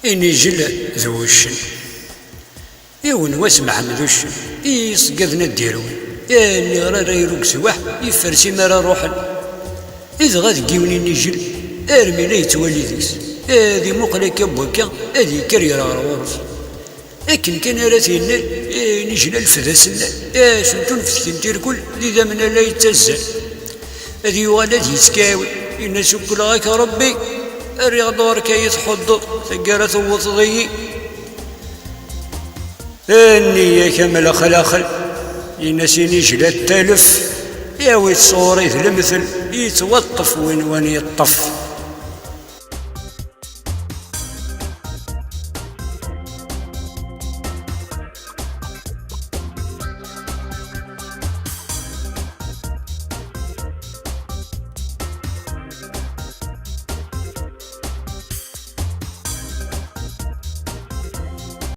إنجل ذو الشن يون واسمع مذوشن يسقذنا الديروين اللي غير يروق سواح يفرسي مرا روحا إذا غاد قيوني نجل أرمي لا يتولي ذيس هذه مقلة كبوكا هذه كريرة روارس لكن كان راسينا نجل الفذا سنة سنتون في الثنتير كل إذا من لا يتزل هذه يغال هذه يسكاوي إن سكر غاك ربي الرياض دورك يتحضر ثقارة ثوط ضيي النية كامل خلاخل ينسي نجل التالف ياوي تصوري المثل يتوطف وين يطف